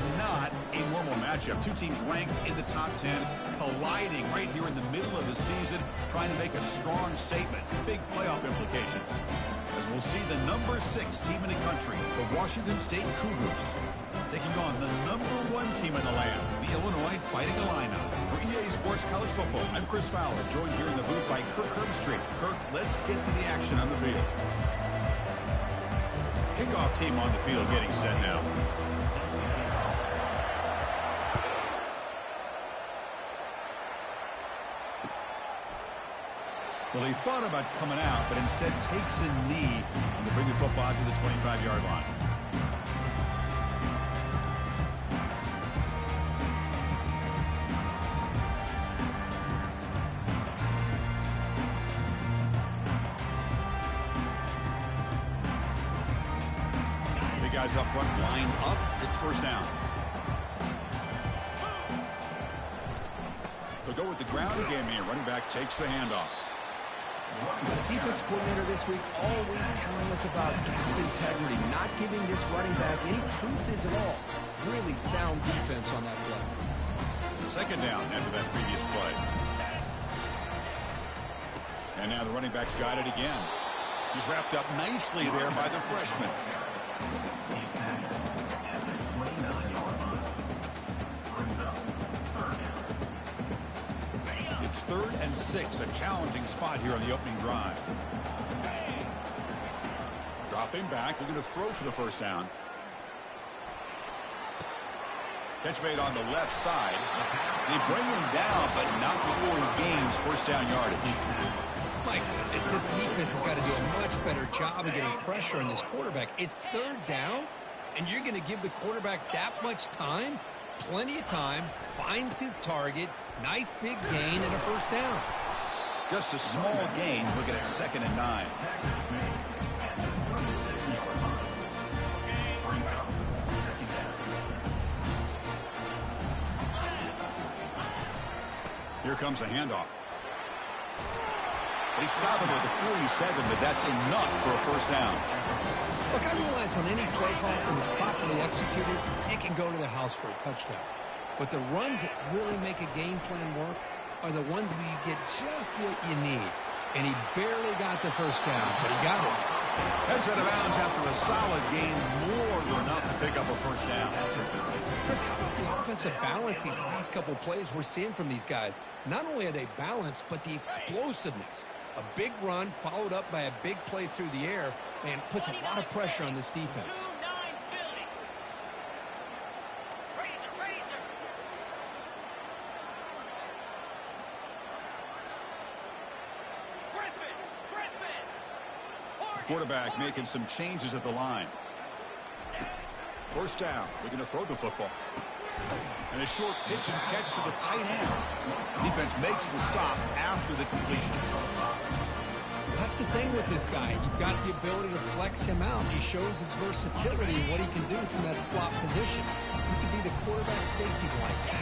is not a normal matchup. Two teams ranked in the top 10, colliding right here in the middle of the season, trying to make a strong statement. Big playoff implications. As we'll see the number 6 team in the country, the Washington State Cougars, taking on the number 1 team in the land, the Illinois Fighting Illini. For EA Sports College Football, I'm Chris Fowler, joined here in the booth by Kirk Herbstreit. Kirk, let's get to the action on the field. Kickoff team on the field getting set now. Well, he thought about coming out, but instead takes a knee to bring the football to the 25-yard line. Guys up front, lined up. It's first down. They'll go with the ground game here. Running back takes the handoff. The defense coordinator this week all week telling us about gap integrity, not giving this running back any creases at all. Really sound defense on that play. Second down after that previous play. And now the running back's got it again. He's wrapped up nicely there by the freshman. It's 3rd and 6, a challenging spot here on the opening drive. Dropping back, looking to throw for the first down. Catch made on the left side. They bring him down, but not before he gains first down yardage. My goodness, this defense has got to do a much better job of getting pressure on this quarterback. It's 3rd down, and you're going to give the quarterback that much time? Plenty of time, finds his target, nice big gain, and a first down. Just a small gain, looking at 2nd and 9. Here comes a handoff. They stop him at the 47, but that's enough for a first down. Look, I realize on any play call that is properly executed, it can go to the house for a touchdown. But the runs that really make a game plan work are the ones where you get just what you need. And he barely got the first down, but he got it. Heads out of bounds after a solid gain, more than enough to pick up a first down. Chris, how about the offensive balance these last couple plays we're seeing from these guys? Not only are they balanced, but the explosiveness. A big run followed up by a big play through the air and puts a lot of pressure on this defense. Quarterback making some changes at the line. First down. We're going to throw the football. And a short pitch and catch to the tight end. Defense makes the stop after the completion. That's the thing with this guy. You've got the ability to flex him out. He shows his versatility and what he can do from that slot position. He can be the quarterback safety blanket.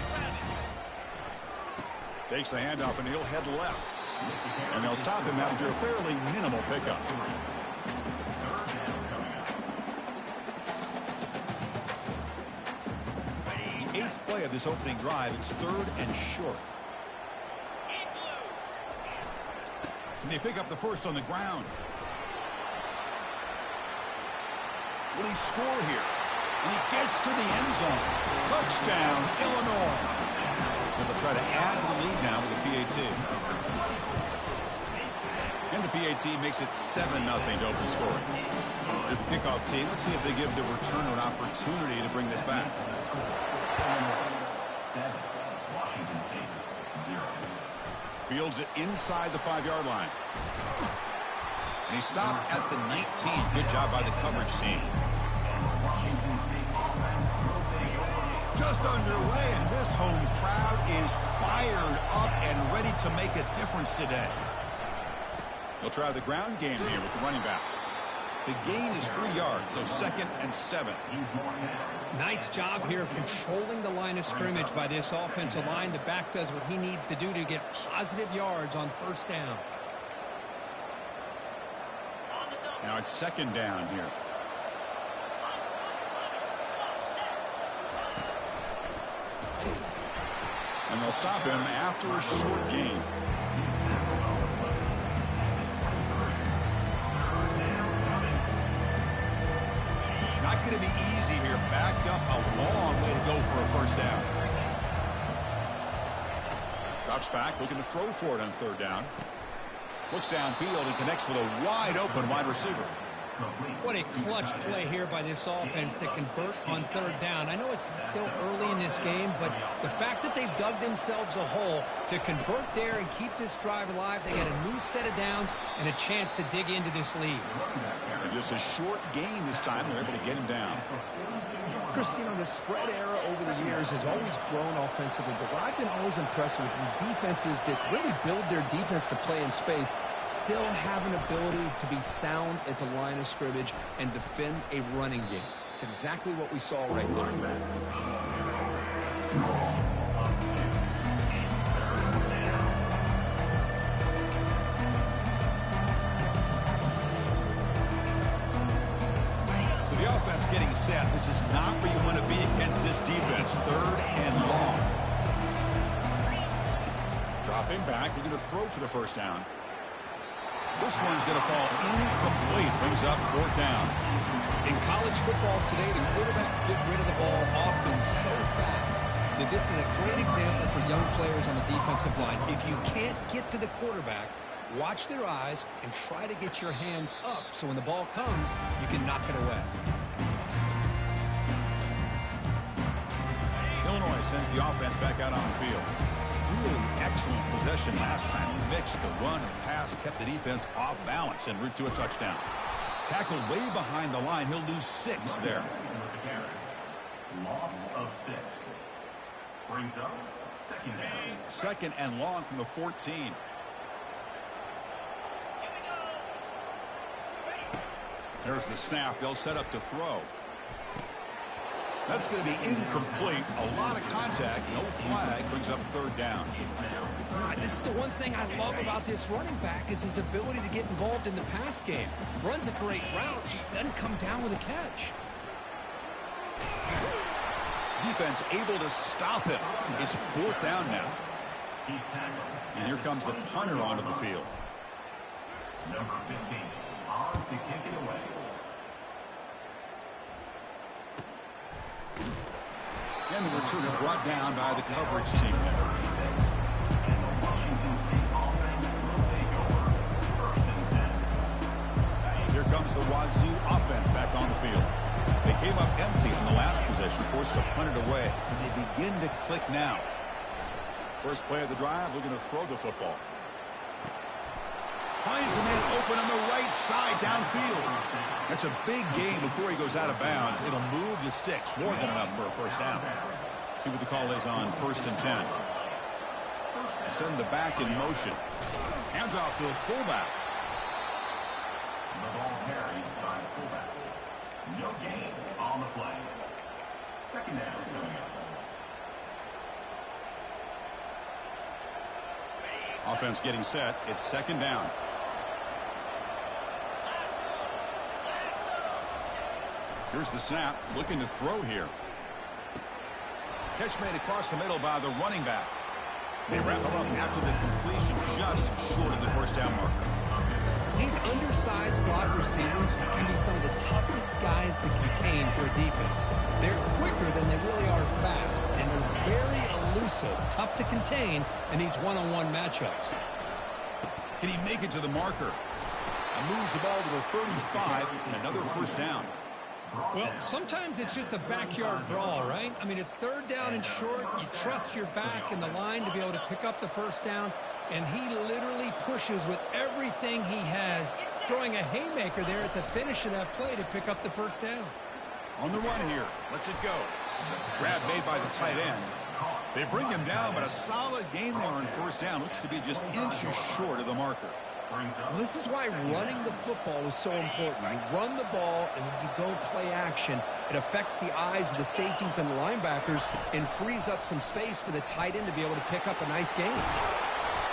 Takes the handoff and he'll head left. And they'll stop him after a fairly minimal pickup. The 8th play of this opening drive. It's 3rd and short. Can they pick up the first on the ground? Will he score here? And he gets to the end zone. Touchdown, Illinois. And they'll try to add to the lead now with the PAT. And the PAT makes it 7-0 to open scoring. There's the kickoff team. Let's see if they give the returner an opportunity to bring this back. Fields it inside the 5-yard line. And he stopped at the 19. Good job by the coverage team. Just underway, and this home crowd is fired up and ready to make a difference today. They'll try the ground game here with the running back. The gain is 3 yards, so 2nd and 7. Nice job here of controlling the line of scrimmage by this offensive line. The back does what he needs to do to get positive yards on first down. Now it's 2nd down here. And they'll stop him after a short gain. Not going to be easy here. Backed up a long way to go for a first down. Drops back, looking to throw for it on third down. Looks downfield and connects with a wide-open wide receiver. What a clutch play here by this offense to convert on third down. I know it's still early in this game, but the fact that they've dug themselves a hole to convert there and keep this drive alive, they got a new set of downs and a chance to dig into this lead. And just a short gain this time. They're able to get him down. Chris, you know, the spread era over the years has always grown offensively, but what I've been always impressed with defenses that really build their defense to play in space still have an ability to be sound at the line of scrimmage and defend a running game. It's exactly what we saw right there. Getting set. This is not where you want to be against this defense. Third and long. Dropping back. Looking to throw for the first down. This one's going to fall incomplete. Brings up fourth down. In college football today, the quarterbacks get rid of the ball often so fast that this is a great example for young players on the defensive line. If you can't get to the quarterback, watch their eyes and try to get your hands up so when the ball comes, you can knock it away. Illinois sends the offense back out on the field. Really excellent possession last time. Mixed the run and pass, kept the defense off balance en route to a touchdown. Tackled way behind the line. He'll lose 6 there. Loss of 6. Brings up second down. Second and long from the 14. There's the snap. They'll set up to throw. That's going to be incomplete. A lot of contact. No flag. Brings up third down. This is the one thing I love about this running back is his ability to get involved in the pass game. Runs a great route, just doesn't come down with a catch. Defense able to stop him. It's fourth down now. And here comes the punter onto the field. Number 15 on to kick it away. And the returner brought down by the coverage team there. And the Washington State offense will take over. First and 10. Here comes the Wazoo offense back on the field. They came up empty on the last possession, forced to punt it away, and they begin to click now. First play of the drive, looking to throw the football. Finds a man open on the right side downfield. That's a big gain before he goes out of bounds. It'll move the sticks, more than enough for a first down. See what the call is on first and 10. Send the back in motion. Hands off to the fullback. The ball carried by fullback. No gain on the play. Second down coming up. Offense getting set. It's second down. Here's the snap. Looking to throw here. Catch made across the middle by the running back. They wrap him up after the completion just short of the first down marker. These undersized slot receivers can be some of the toughest guys to contain for a defense. They're quicker than they really are fast, and they're very elusive, tough to contain in these one-on-one matchups. Can he make it to the marker? And moves the ball to the 35, and another first down. Well, sometimes it's just a backyard brawl, right? I mean, it's third down and short. You trust your back and the line to be able to pick up the first down, and he literally pushes with everything he has, throwing a haymaker there at the finish of that play to pick up the first down. On the run here. Lets it go. Grab made by the tight end. They bring him down, but a solid gain there on first down. Looks to be just inches short of the marker. Well, this is why running the football is so important. You run the ball, and then you go play action. It affects the eyes of the safeties and linebackers and frees up some space for the tight end to be able to pick up a nice gain.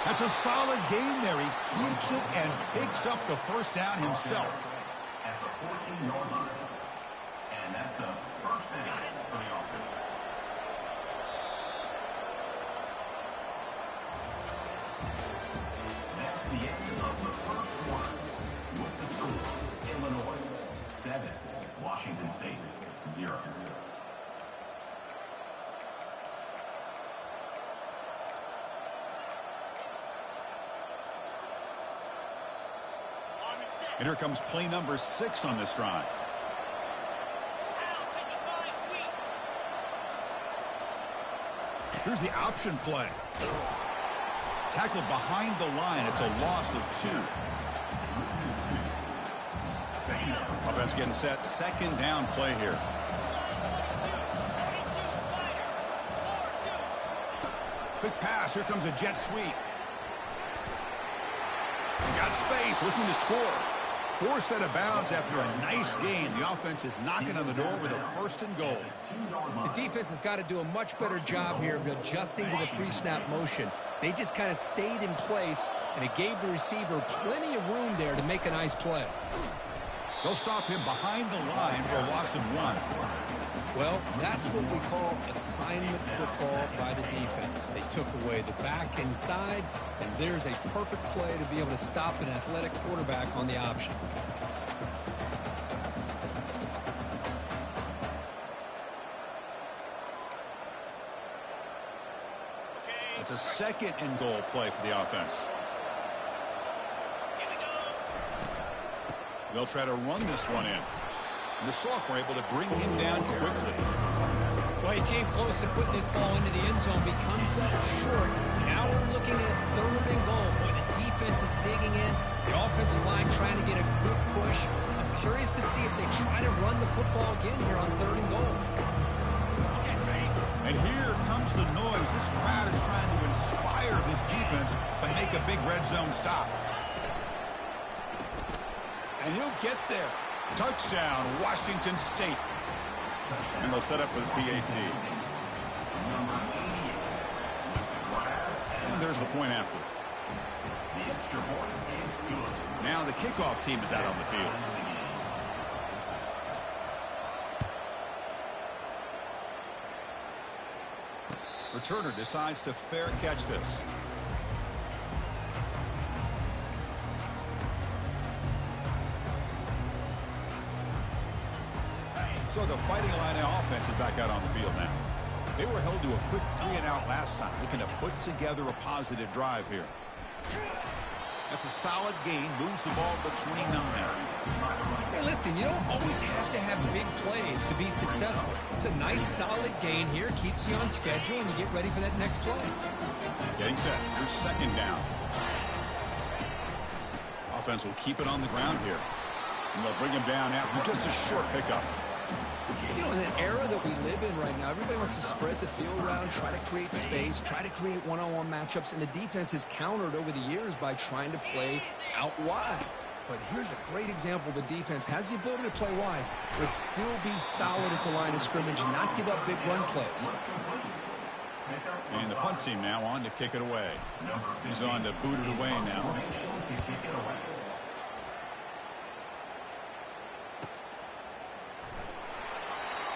That's a solid gain there. He keeps it and picks up the first down himself. At the 14-yard line. And that's a first down for the offense. And here comes play number 6 on this drive. Here's the option play. Tackled behind the line. It's a loss of 2. Offense getting set. Second down play here. Quick pass. Here comes a jet sweep. Got space. Looking to score. Forced out of bounds after a nice gain. The offense is knocking on the door with a 1st and goal. The defense has got to do a much better job here of adjusting to the pre-snap motion. They just kind of stayed in place, and it gave the receiver plenty of room there to make a nice play. They'll stop him behind the line for a loss of 1. Well, that's what we call assignment football by the defense. They took away the back inside, and there's a perfect play to be able to stop an athletic quarterback on the option. It's a 2nd and goal play for the offense. They'll try to run this one in. And the Salk were able to bring him down quickly. Well, he came close to putting this ball into the end zone, but he comes up short. Now we're looking at a 3rd and goal. Boy, the defense is digging in. The offensive line trying to get a good push. I'm curious to see if they try to run the football again here on 3rd and goal. And here comes the noise. This crowd is trying to inspire this defense to make a big red zone stop. And he'll get there. Touchdown, Washington State. And they'll set up for the PAT. And there's the point after. Now the kickoff team is out on the field. Returner decides to fair catch this. So the Fighting Illini offense is back out on the field now. They were held to a quick 3-and-out last time, looking to put together a positive drive here. That's a solid gain, moves the ball to the 29. Hey, listen, you don't always have to have big plays to be successful. It's a nice, solid gain here, keeps you on schedule, and you get ready for that next play. Getting set. Here's 2nd down. Offense will keep it on the ground here. And they'll bring him down after just a short pickup. You know, in an era that we live in right now, everybody wants to spread the field around, try to create space, try to create one-on-one matchups, and the defense has countered over the years by trying to play out wide. But here's a great example. The defense has the ability to play wide, but still be solid at the line of scrimmage and not give up big run plays. And the punt team now on to kick it away. He's on to boot it away now.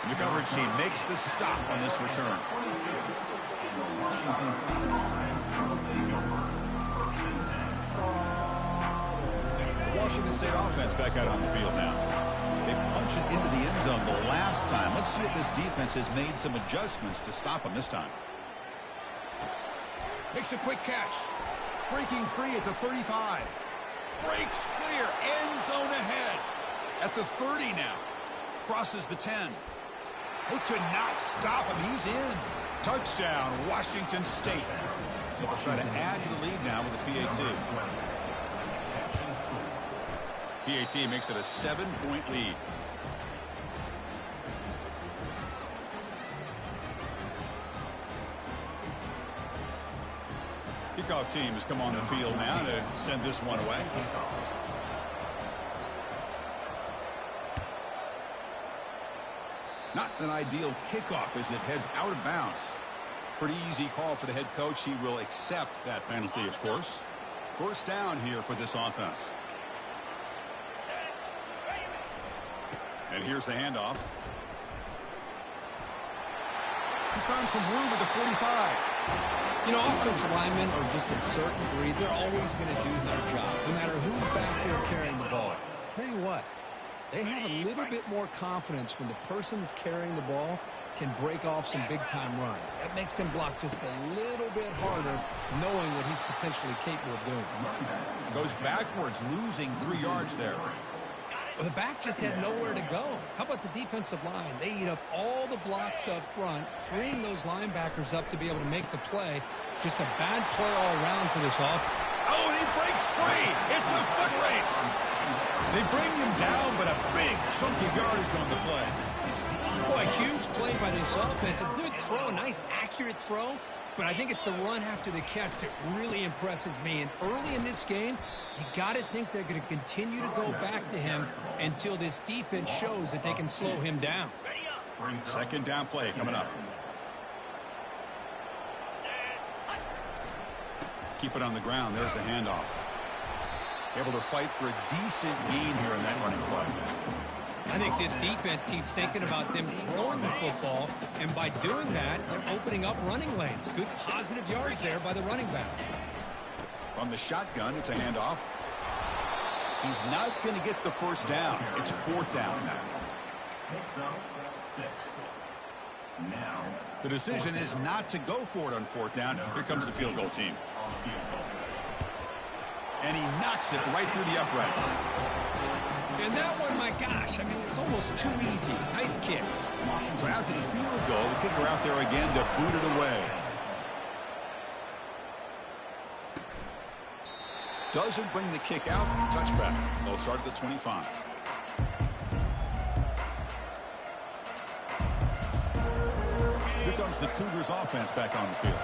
The coverage team makes the stop on this return. The Washington State offense back out on the field now. They punched it into the end zone the last time. Let's see if this defense has made some adjustments to stop them this time. Makes a quick catch. Breaking free at the 35. Breaks clear. End zone ahead. At the 30 now. Crosses the 10. They could not stop him. He's in. Touchdown, Washington State. They'll try to add to the lead now with the PAT. PAT makes it a 7-point lead. Kickoff team has come on the field now to send this one away. Not an ideal kickoff as it heads out of bounds. Pretty easy call for the head coach. He will accept that penalty, of course. 1st down here for this offense. And here's the handoff. He's found some room at the 45. You know, offensive linemen are just a certain breed. They're always going to do their job, no matter who's back there carrying the ball. I'll tell you what. They have a little bit more confidence when the person that's carrying the ball can break off some big-time runs. That makes him block just a little bit harder, knowing what he's potentially capable of doing. Goes backwards, losing 3 yards there. Well, the back just had nowhere to go. How about the defensive line? They eat up all the blocks up front, freeing those linebackers up to be able to make the play. Just a bad play all around for this offense. Oh, and he breaks free. It's a foot race. They bring him down, but a big chunk of yardage on the play. Boy, a huge play by this offense. A good throw, a nice accurate throw. But I think it's the run after the catch that really impresses me. And early in this game, you got to think they're going to continue to go back to him until this defense shows that they can slow him down. Second down play coming up. Keep it on the ground. There's the handoff. Able to fight for a decent gain here in that running play. I think this defense keeps thinking about them throwing the football, and by doing that, they're opening up running lanes. Good positive yards there by the running back. From the shotgun, it's a handoff. He's not going to get the first down. It's 4th down now. Picks up 6. Now, The decision is not to go for it on 4th down. Here comes the field goal team. on the field goal. And he knocks it right through the uprights. And that one, my gosh, I mean, it's almost too easy. Nice kick. So after the field goal, the kicker out there again to boot it away. Doesn't bring the kick out. Touchback. They'll start at the 25. Here comes the Cougars offense back on the field.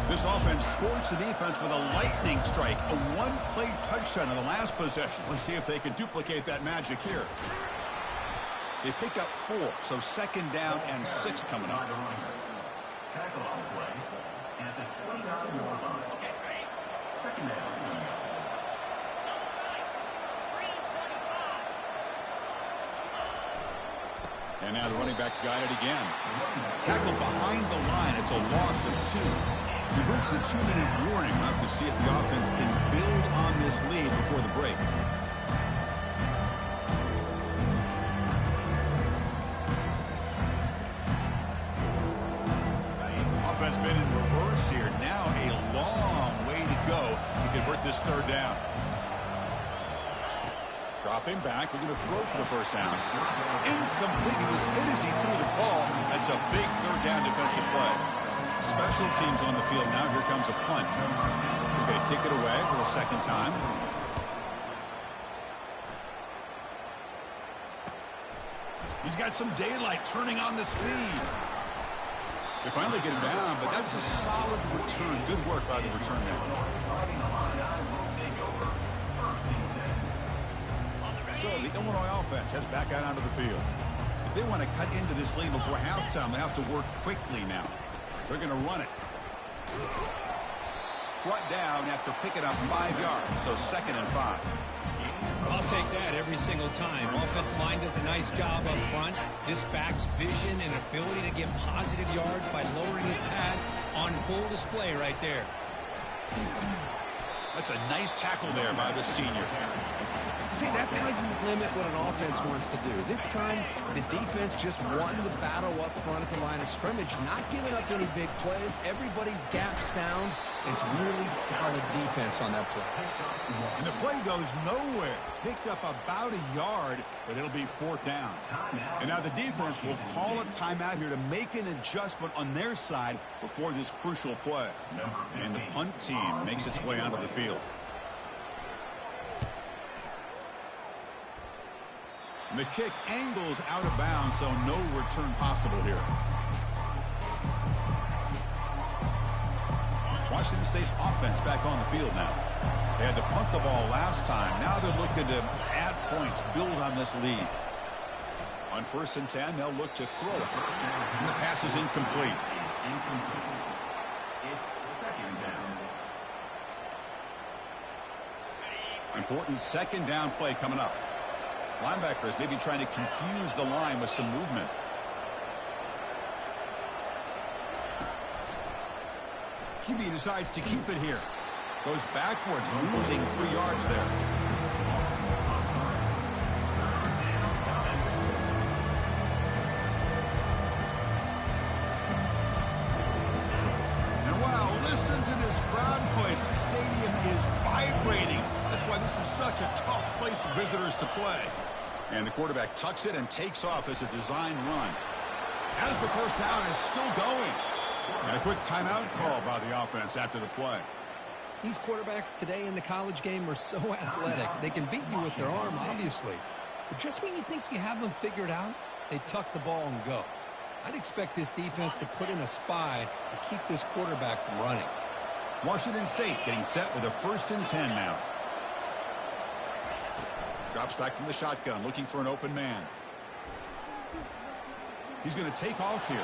This offense scorched the defense with a lightning strike, a one-play touchdown in the last possession. Let's see if they can duplicate that magic here. They pick up 4, so 2nd down and 6 coming up. Tackle on the play at the 29-yard line. 2nd down. And now the running back's got it again. Tackle behind the line. It's a loss of 2. We've reached the 2-minute warning. We'll have to see if the offense can build on this lead before the break. Offense been in reverse here. Now a long way to go to convert this 3rd down. Dropping back. We're going to throw for the first down. Incomplete. He was hit as he threw the ball. That's a big 3rd down defensive play. Special teams on the field now. Here comes a punt. We're going to kick it away for the 2nd time. He's got some daylight turning on the speed. They finally get him down, but that's a solid return. Good work by the return man. So the Illinois offense heads back out onto the field. If they want to cut into this lead before halftime, they have to work quickly now. They're going to run it. Brought down after picking up 5 yards, so 2nd and 5. I'll take that every single time. Offensive line does a nice job up front. This back's vision and ability to get positive yards by lowering his pads on full display right there. That's a nice tackle there by the senior. See, that's how you limit what an offense wants to do. This time, the defense just won the battle up front at the line of scrimmage, not giving up any big plays. Everybody's gap sound. It's really solid defense on that play. And the play goes nowhere. Picked up about a yard, but it'll be 4th down. And now the defense will call a timeout here to make an adjustment on their side before this crucial play. And the punt team makes its way onto the field. The kick angles out of bounds, so no return possible here. Washington State's offense back on the field now. They had to punt the ball last time. Now they're looking to add points, build on this lead. On 1st and 10, they'll look to throw it. And the pass is incomplete. It's 2nd down. Important 2nd down play coming up. Linebackers maybe trying to confuse the line with some movement. QB decides to keep it here. Goes backwards, losing 3 yards there. This is such a tough place for visitors to play. And the quarterback tucks it and takes off as a design run. As the first down is still going. And a quick timeout call by the offense after the play. These quarterbacks today in the college game are so athletic. They can beat you with their arm, obviously. But just when you think you have them figured out, they tuck the ball and go. I'd expect this defense to put in a spy and keep this quarterback from running. Washington State getting set with a 1st and 10 now. Drops back from the shotgun, looking for an open man. He's going to take off here.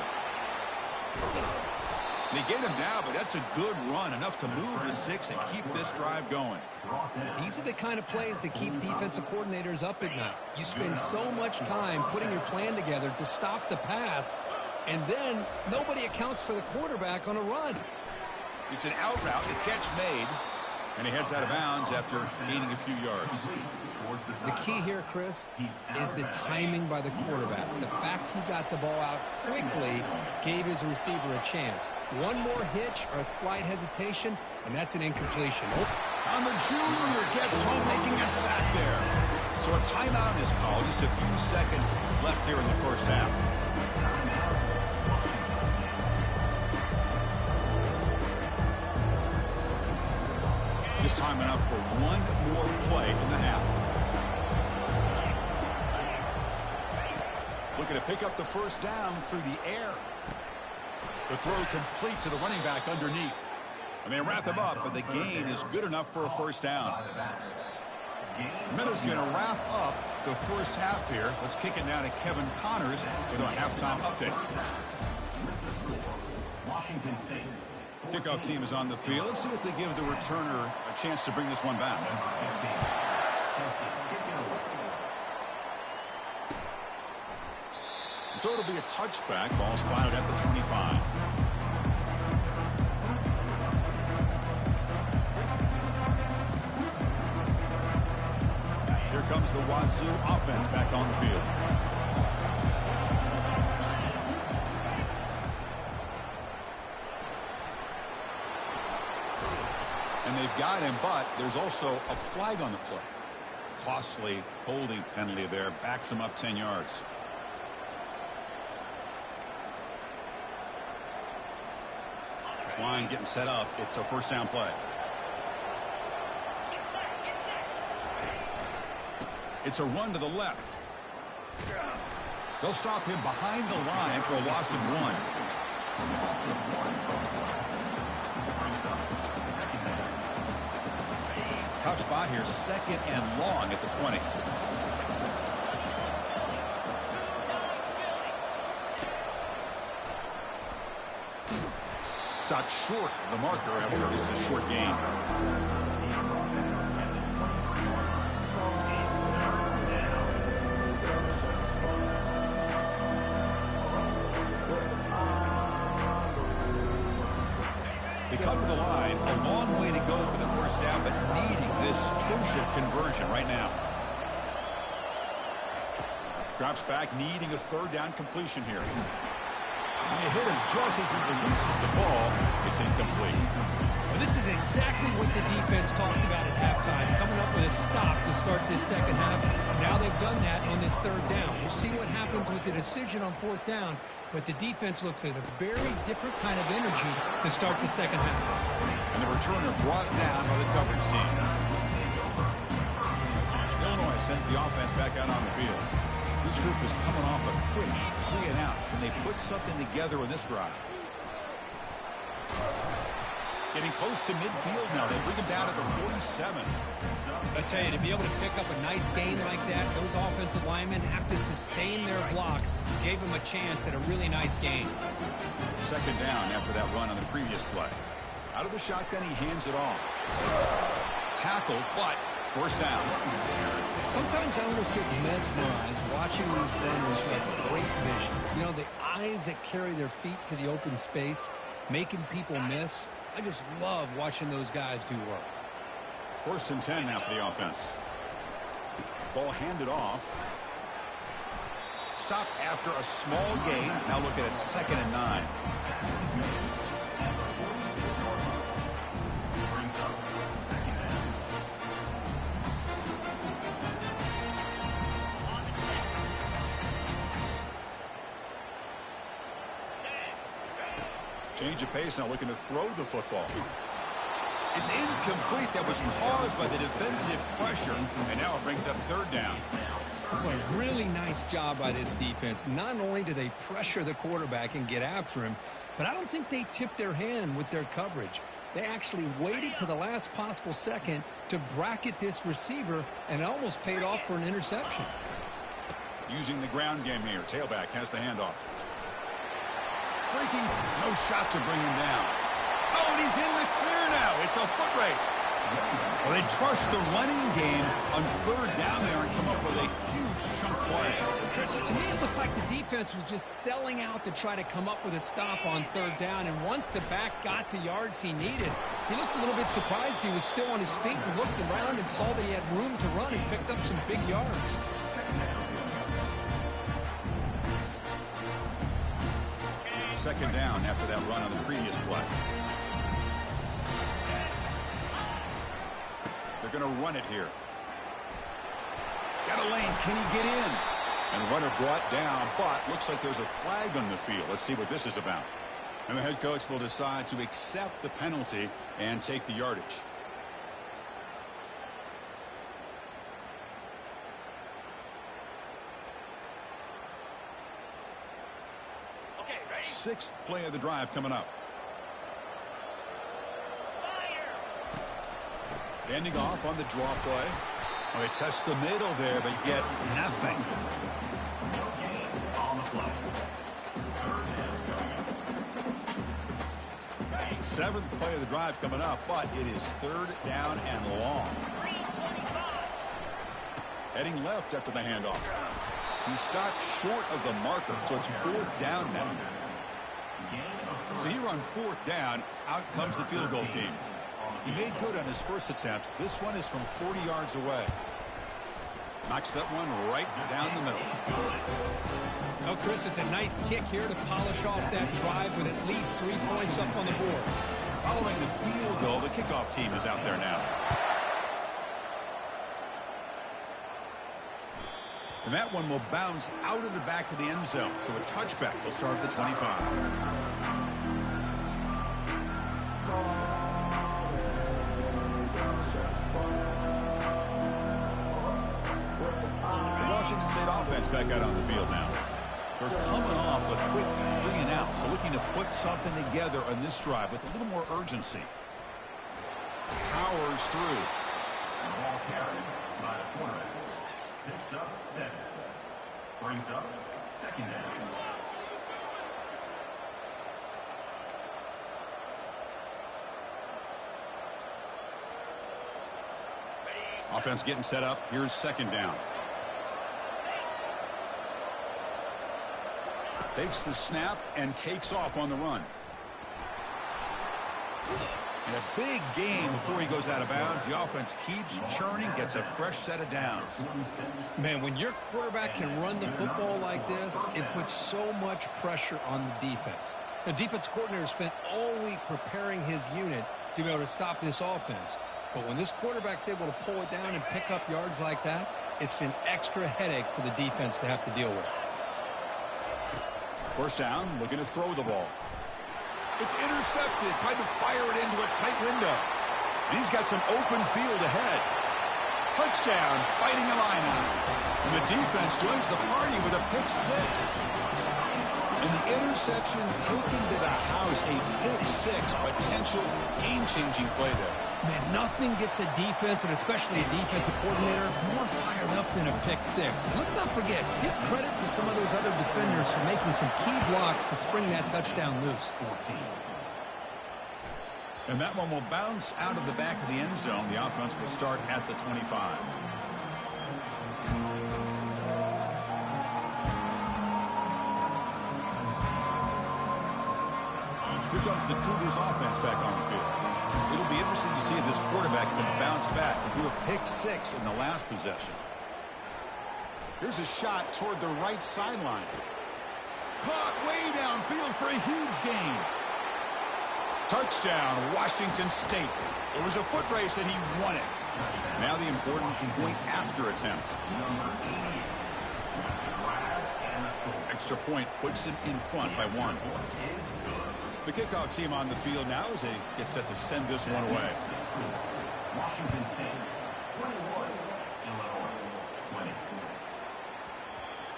They get him now, but that's a good run, enough to move the sticks and keep this drive going. These are the kind of plays that keep defensive coordinators up at night. You spend so much time putting your plan together to stop the pass, and then nobody accounts for the quarterback on a run. It's an out route, the catch made, and he heads out of bounds after gaining a few yards. The key here, Chris, is the timing by the quarterback. The fact he got the ball out quickly gave his receiver a chance. One more hitch or a slight hesitation, and that's an incompletion. And the junior gets home, making a sack there. So a timeout is called. Just a few seconds left here in the first half. Just time enough for one more play in the half. Looking to pick up the first down through the air. The throw complete to the running back underneath. And they wrap him up, but the gain is good enough for a first down. Miller's going to wrap up the first half here. Let's kick it down to Kevin Connors with our halftime update. Washington State. Kickoff team is on the field. Let's see if they give the returner a chance to bring this one back. And so it'll be a touchback. Ball spotted at the 25. Here comes the Wazoo offense back on the field. And they've got him, but there's also a flag on the play. Costly holding penalty there. Backs him up 10 yards. This line getting set up. It's a first down play. It's a run to the left. They'll stop him behind the line for a loss of 1. Tough spot here, 2nd and long at the 20. Stopped short of the marker after just a short gain. They come to the line, a long way to go for the first down, but needing this crucial conversion right now. Drops back, needing a 3rd down completion here. And they hit him just as he releases the ball. It's incomplete. Well, this is exactly what the defense talked about at halftime, coming up with a stop to start this second half. Now they've done that on this 3rd down. We'll see what happens with the decision on 4th down, but the defense looks at a very different kind of energy to start the second half. And the returner brought down by the coverage team. Illinois sends the offense back out on the field. This group is coming off a quick 3 and out. Can they put something together in this drive? Getting close to midfield now. They bring him down to the 47. I tell you, to be able to pick up a nice gain like that, those offensive linemen have to sustain their blocks. Gave them a chance at a really nice gain. 2nd down after that run on the previous play. Out of the shotgun, he hands it off. Tackle, but first down. Sometimes I almost get mesmerized watching these runners who have great vision. You know, the eyes that carry their feet to the open space, making people miss. I just love watching those guys do work. 1st and 10 now for the offense. Ball handed off. Stopped after a small gain. Now looking at 2nd and 9. Change of pace now, looking to throw the football. It's incomplete. That was caused by the defensive pressure, and now it brings up third down. Boy, really nice job by this defense. Not only do they pressure the quarterback and get after him, but I don't think they tipped their hand with their coverage. They actually waited to the last possible second to bracket this receiver, and it almost paid off for an interception. Using the ground game here. Tailback has the handoff. Breaking, no shot to bring him down. Oh, and he's in the clear now. It's a foot race. Well, they trust the running game on third down there and come up with a huge chunk play. Chris, to me it looked like the defense was just selling out to try to come up with a stop on third down, and once the back got the yards he needed, he looked a little bit surprised he was still on his feet and looked around and saw that he had room to run and picked up some big yards. Second down after that run on the previous play. They're going to run it here. Got a lane. Can he get in? And runner brought down, but looks like there's a flag on the field. Let's see what this is about. And the head coach will decide to accept the penalty and take the yardage. Okay, ready? Sixth play of the drive coming up. Ending off on the draw play. Well, they test the middle there, but get nothing. No gain on the play. Seventh play of the drive coming up, but it is third down and long. Heading left after the handoff. He stopped short of the marker, so it's fourth down now. So here on fourth down, out comes the field goal team. He made good on his first attempt. This one is from 40 yards away. Knocks that one right down the middle. Oh, Chris, it's a nice kick here to polish off that drive with at least 3 points up on the board. Following the field goal, the kickoff team is out there now. And that one will bounce out of the back of the end zone. So a touchback will start at the 25. Washington State offense back out on the field now. They're coming off a quick 3 and out, so looking to put something together on this drive with a little more urgency. Powers through. Ball carried by the quarterback. Picks up 7. Brings up second down. Offense getting set up. Here's second down. Takes the snap and takes off on the run. And a big game before he goes out of bounds. The offense keeps churning, gets a fresh set of downs. Man, when your quarterback can run the football like this, it puts so much pressure on the defense. The defense coordinator spent all week preparing his unit to be able to stop this offense. But when this quarterback's able to pull it down and pick up yards like that, it's an extra headache for the defense to have to deal with. First down, looking to throw the ball. It's intercepted, tried to fire it into a tight window. And he's got some open field ahead. Touchdown, fighting Illini. And the defense joins the party with a pick 6. And the interception taken to the house, a pick 6, potential game-changing play there. Man, nothing gets a defense, and especially a defensive coordinator, more fired up than a pick 6. And let's not forget, give credit to some of those other defenders for making some key blocks to spring that touchdown loose. 14. And that one will bounce out of the back of the end zone. The offense will start at the 25. Here comes the Cougars offense back on the field. It'll be interesting to see if this quarterback can bounce back and do a pick 6 in the last possession. Here's a shot toward the right sideline. Caught way downfield for a huge gain. Touchdown, Washington State. It was a foot race and he won it. Now the important point after attempt. Extra point puts him in front by 1. The kickoff team on the field now as they get set to send this one away. Washington State, 21, Illinois, 20.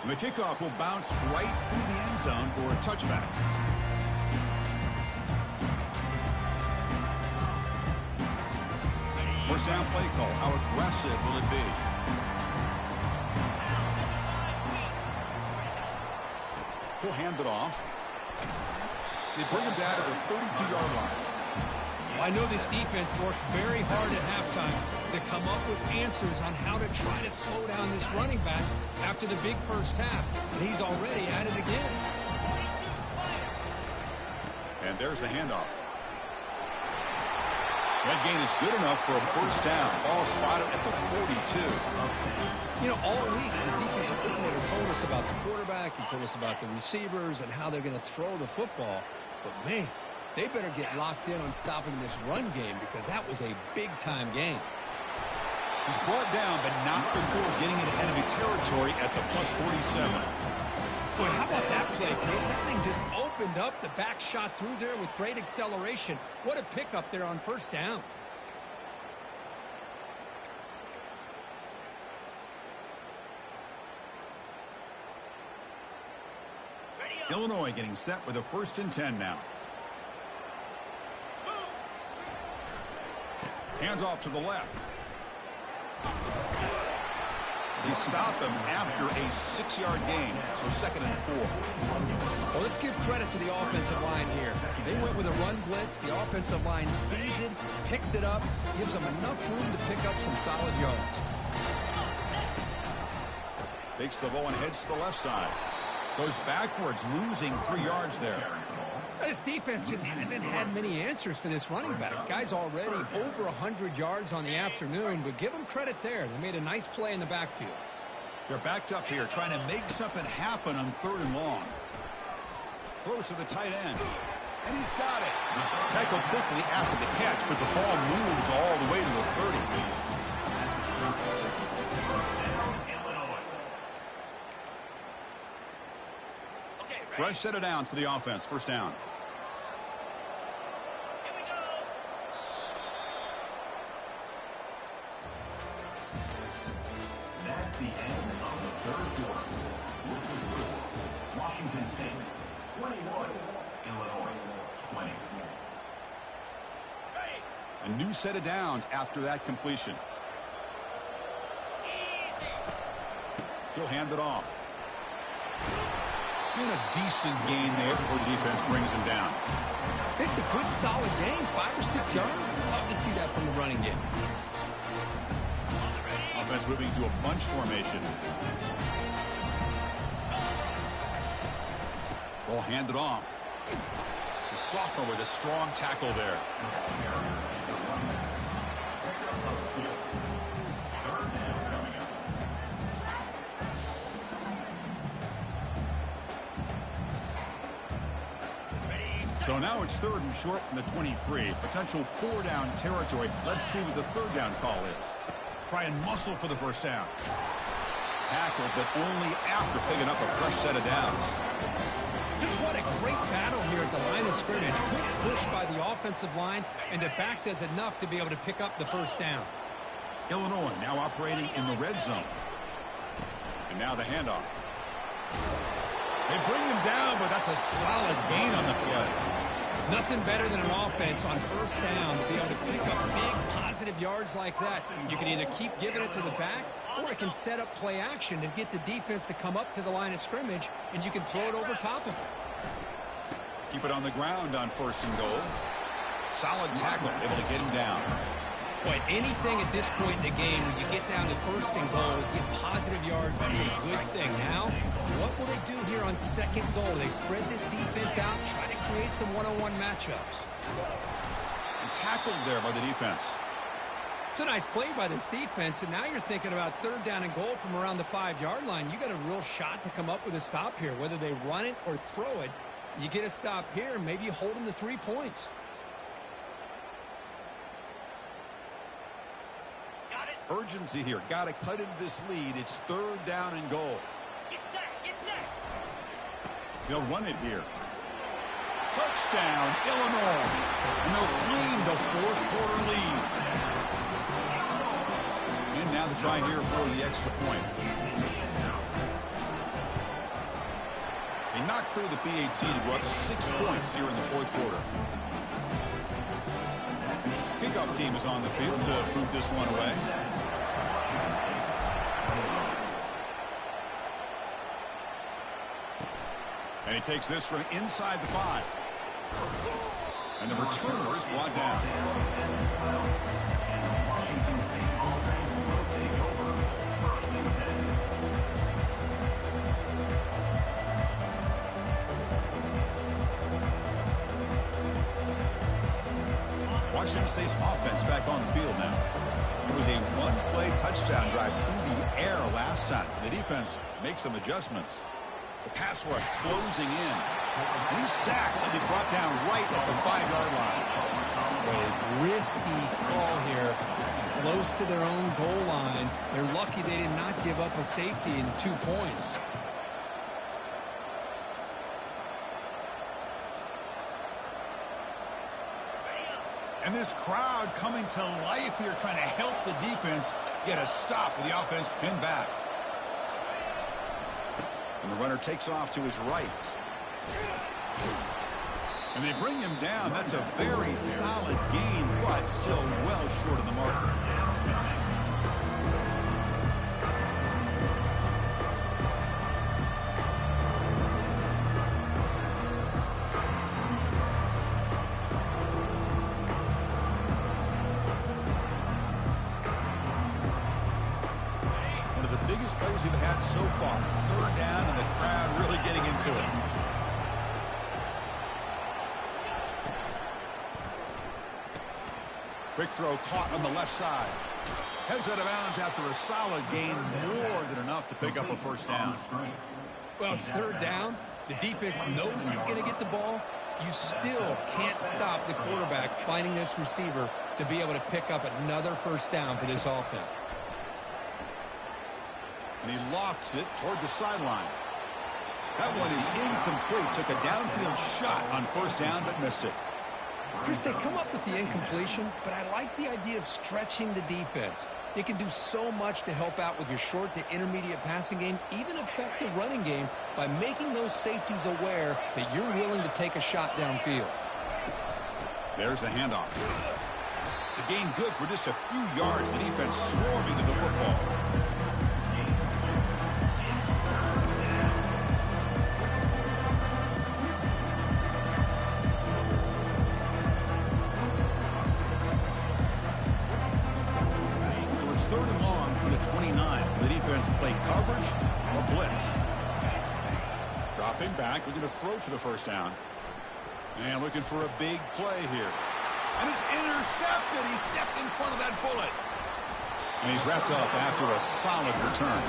And the kickoff will bounce right through the end zone for a touchback. First down play call. How aggressive will it be? He'll hand it off. They bring him down to the 32-yard line. I know this defense worked very hard at halftime to come up with answers on how to try to slow down this running back after the big first half, and he's already at it again. And there's the handoff. That gain is good enough for a first down. Ball spotted at the 42. You know, all week, the defensive coordinator told us about the quarterback. He told us about the receivers and how they're going to throw the football. But, man, they better get locked in on stopping this run game because that was a big-time game. He's brought down, but not before getting into enemy territory at the plus 47. Boy, how about that play, Chris? That thing just opened up. The back shot through there with great acceleration. What a pickup there on first down. Illinois getting set with a 1st and 10 now. Hands off to the left. They stop him after a 6-yard gain, so 2nd and 4. Well, let's give credit to the offensive line here. They went with a run blitz. The offensive line sees it, picks it up, gives them enough room to pick up some solid yards. Takes the ball and heads to the left side. Goes backwards, losing 3 yards there. This defense just hasn't had many answers for this running back. The guy's already over 100 yards on the afternoon, but give them credit there. They made a nice play in the backfield. They're backed up here, trying to make something happen on 3rd and long. Throws to the tight end. And he's got it. Tackled quickly after the catch, but the ball moves all the way to the 30. Fresh set of downs for the offense. First down. That's the end of the 3rd quarter. With the score, Washington State, 21, Illinois, 20. A new set of downs after that completion. He'll hand it off. And a decent gain there before the defense brings him down. It's a good, solid game. 5 or 6 yards. Love to see that from the running game. Offense moving to a bunch formation. Ball handed off. The sophomore with a strong tackle there. So now it's 3rd and short from the 23. Potential 4-down territory. Let's see what the 3rd down call is. Try and muscle for the first down. Tackled, but only after picking up a fresh set of downs. Just what a great battle here at the line of scrimmage. Good push by the offensive line, and the back does enough to be able to pick up the first down. Illinois now operating in the red zone. And now the handoff. They bring him down, but that's a solid gain on the play. Nothing better than an offense on first down to be able to pick up big positive yards like that. You can either keep giving it to the back, or it can set up play action and get the defense to come up to the line of scrimmage, and you can throw it over top of it. Keep it on the ground on 1st and goal. Solid tackle, able to get him down. Boy, anything at this point in the game, when you get down to 1st and goal, get positive yards, that's a good thing. Now, what will they do here on 2nd goal? They spread this defense out, try to create some one-on-one matchups. And tackled there by the defense. It's a nice play by this defense, and now you're thinking about 3rd down and goal from around the 5-yard line. You got a real shot to come up with a stop here. Whether they run it or throw it, you get a stop here, and maybe you hold them to 3 points. Urgency here. Got to cut into this lead. It's 3rd down and goal. Get set, get set. They'll run it here. Touchdown, Illinois. And they'll claim the fourth quarter lead. And now the try here for the extra point. They knocked through the PAT to go up 6 points here in the fourth quarter. Kickoff team is on the field to boot this one away. And he takes this from inside the 5. And the returner is brought down. Washington State's offense back on the field now. It was a one-play touchdown drive through the air last time. The defense makes some adjustments. The pass rush closing in. And he's sacked and be brought down right at the 5-yard line. A risky call here. Close to their own goal line. They're lucky they did not give up a safety in 2 points. And this crowd coming to life here, trying to help the defense get a stop with the offense pinned back. And the runner takes off to his right. And they bring him down. That's a very solid gain, but still well short of the marker. One of the biggest plays we've had so far. Third down, and the crowd really getting into it. Quick throw caught on the left side. Heads out of bounds after a solid gain, more than enough to pick up a first down. Well, it's third down. The defense knows he's going to get the ball. You still can't stop the quarterback finding this receiver to be able to pick up another first down for this offense. And he lofts it toward the sideline. That one is incomplete. Took a downfield shot on first down, but missed it. Chris, they come up with the incompletion, but I like the idea of stretching the defense. It can do so much to help out with your short to intermediate passing game, even affect the running game by making those safeties aware that you're willing to take a shot downfield. There's the handoff. The gain good for just a few yards. The defense swarming to the football. Third and long from the 29. The defense play coverage or blitz. Dropping back, looking to throw for the first down. And looking for a big play here. And it's intercepted. He stepped in front of that bullet. And he's wrapped up after a solid return.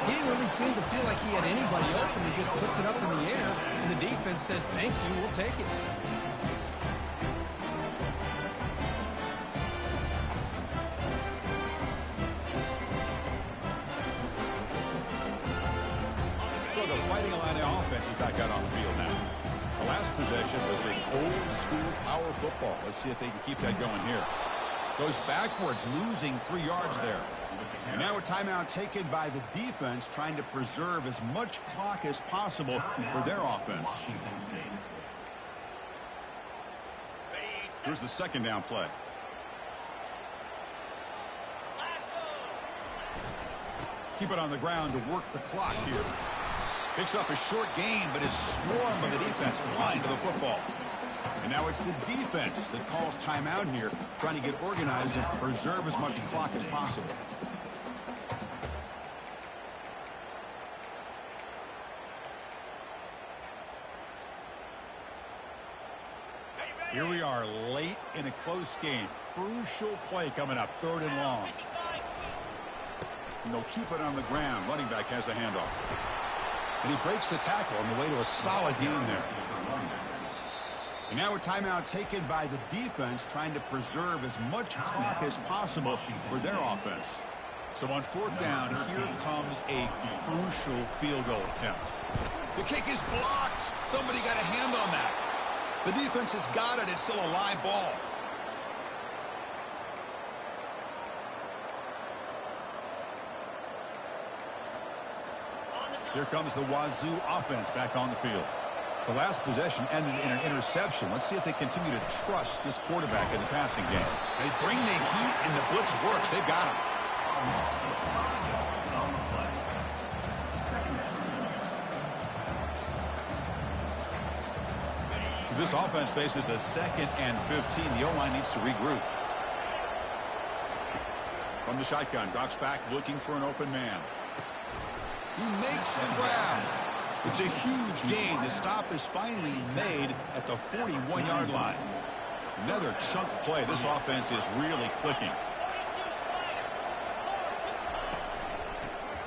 He didn't really seem to feel like he had anybody open. He just puts it up in the air, and the defense says, thank you, we'll take it. So the Fighting Illini offense is back out on the field now. The last possession was just old school power football. Let's see if they can keep that going here. Goes backwards, losing 3 yards there. And now a timeout taken by the defense, trying to preserve as much clock as possible for their offense. Here's the second down play. Keep it on the ground to work the clock here. Picks up a short gain, but is swarmed by the defense flying to the football. And now it's the defense that calls timeout here, trying to get organized and preserve as much clock as possible. Here we are late in a close game. Crucial play coming up, third and long. And they'll keep it on the ground. Running back has the handoff. And he breaks the tackle on the way to a solid gain there. And now a timeout taken by the defense, trying to preserve as much clock as possible for their offense. So on fourth down, here comes a crucial field goal attempt. The kick is blocked. Somebody got a hand on that. The defense has got it. It's still a live ball. Here comes the Wazoo offense back on the field. The last possession ended in an interception. Let's see if they continue to trust this quarterback in the passing game. They bring the heat, and the blitz works. They've got him. This offense faces a 2nd and 15. The O-line needs to regroup. From the shotgun, drops back looking for an open man. He makes the grab. It's a huge gain. The stop is finally made at the 41-yard line. Another chunk play. This offense is really clicking.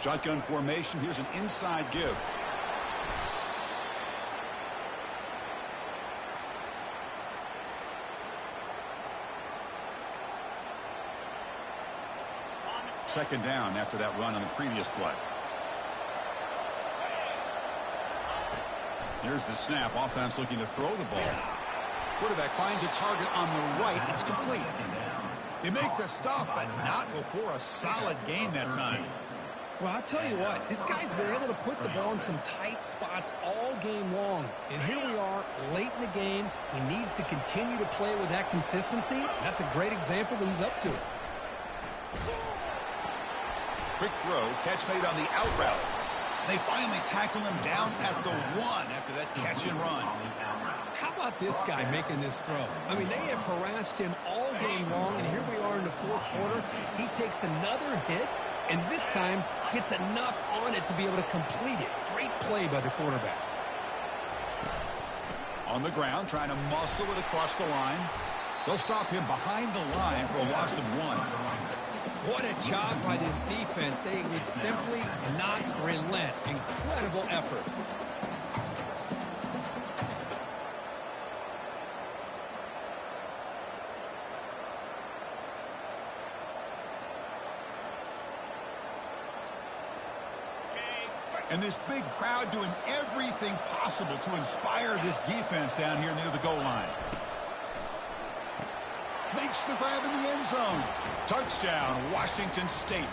Shotgun formation. Here's an inside give. Second down after that run on the previous play. Here's the snap. Offense looking to throw the ball. Quarterback finds a target on the right. It's complete. They make the stop, but not before a solid gain that time. Well, I'll tell you what, this guy's been able to put the ball in some tight spots all game long. And here we are, late in the game. He needs to continue to play with that consistency. That's a great example that he's up to it. Quick throw, catch made on the out route. They finally tackle him down at the 1 after that catch and run. How about this guy making this throw? I mean, they have harassed him all game long, and here we are in the 4th quarter. He takes another hit, and this time gets enough on it to be able to complete it. Great play by the quarterback. On the ground, trying to muscle it across the line. They'll stop him behind the line for a loss of 1. What a job by this defense. They would simply not relent. Incredible effort. And this big crowd doing everything possible to inspire this defense down here near the goal line. Makes the grab in the end zone. Touchdown, Washington State.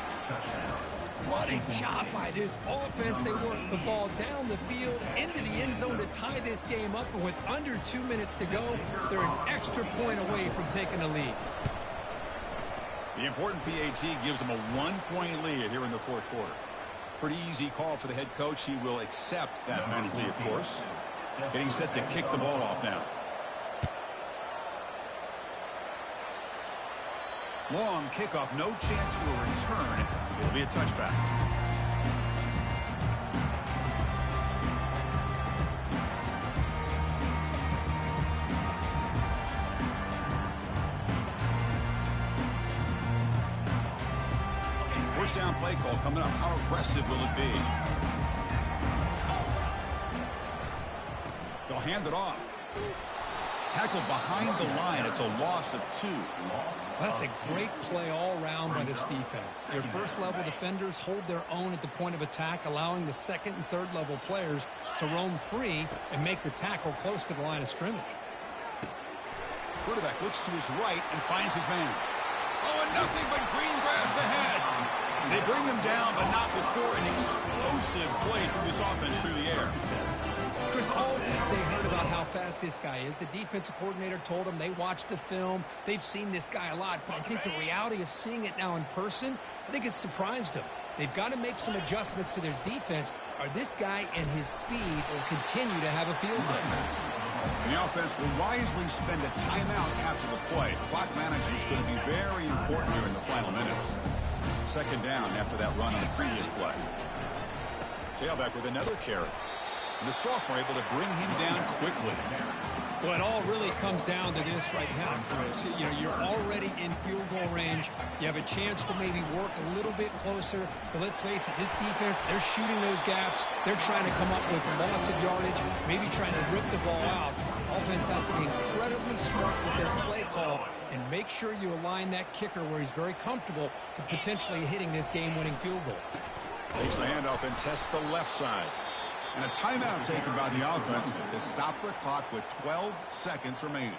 What a job by this offense. They work the ball down the field into the end zone to tie this game up. And with under 2 minutes to go, they're an extra point away from taking the lead. The important PAT gives them a 1-point lead here in the 4th quarter. Pretty easy call for the head coach. He will accept that penalty, of course. Getting set to kick the ball off now. Long kickoff, no chance for a return. It'll be a touchback. First down play call coming up. How aggressive will it be? They'll hand it off. Tackled behind the line. It's a loss of 2. That's a great play all around by this defense. Your first-level defenders hold their own at the point of attack, allowing the 2nd and 3rd level players to roam free and make the tackle close to the line of scrimmage. Quarterback looks to his right and finds his man. Oh, and nothing but green grass ahead. They bring him down, but not before an explosive play through this offense through the air. Chris, all week they heard about how fast this guy is. The defensive coordinator told them they watched the film. They've seen this guy a lot. But I think the reality of seeing it now in person, I think it's surprised them. They've got to make some adjustments to their defense, or this guy and his speed will continue to have a field day. And the offense will wisely spend a timeout after the play. Clock management is going to be very important here in the final minutes. Second down after that run on the previous play. Tailback with another carry. And the sophomore able to bring him down quickly. Well, it all really comes down to this right now, Chris. You know, you're already in field goal range. You have a chance to maybe work a little bit closer. But let's face it, this defense, they're shooting those gaps. They're trying to come up with a loss of yardage, maybe trying to rip the ball out. Offense has to be incredibly smart with their play call and make sure you align that kicker where he's very comfortable to potentially hitting this game-winning field goal. Takes the handoff and tests the left side. And a timeout taken by the offense to stop the clock with 12 seconds remaining.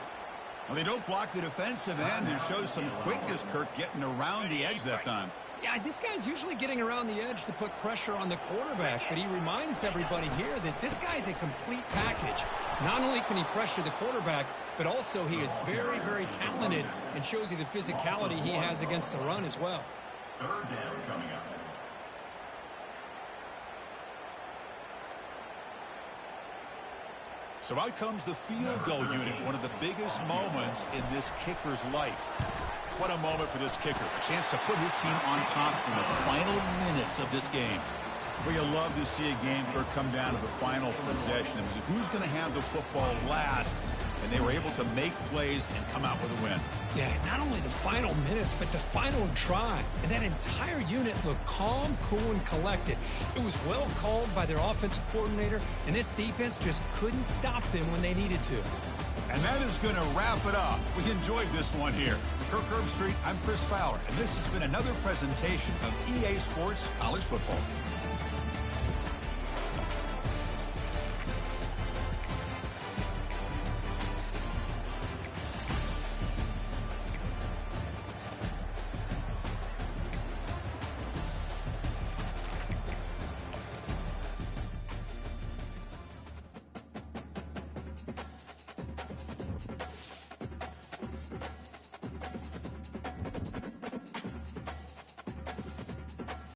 Well, they don't block the defensive end and show some quickness, Kirk, getting around the edge that time. Yeah, this guy's usually getting around the edge to put pressure on the quarterback, but he reminds everybody here that this guy's a complete package. Not only can he pressure the quarterback, but also he is very, very talented and shows you the physicality he has against the run as well. Third down coming up. So out comes the field goal unit, one of the biggest moments in this kicker's life. What a moment for this kicker. A chance to put his team on top in the final minutes of this game. Well, you love to see a game come down to the final possession. It was who's going to have the football last, and they were able to make plays and come out with a win. Yeah, not only the final minutes, but the final drive. And that entire unit looked calm, cool, and collected. It was well called by their offensive coordinator, and this defense just couldn't stop them when they needed to. And that is going to wrap it up. We enjoyed this one here. For Kirk Herbstreit, I'm Chris Fowler, and this has been another presentation of EA Sports College Football.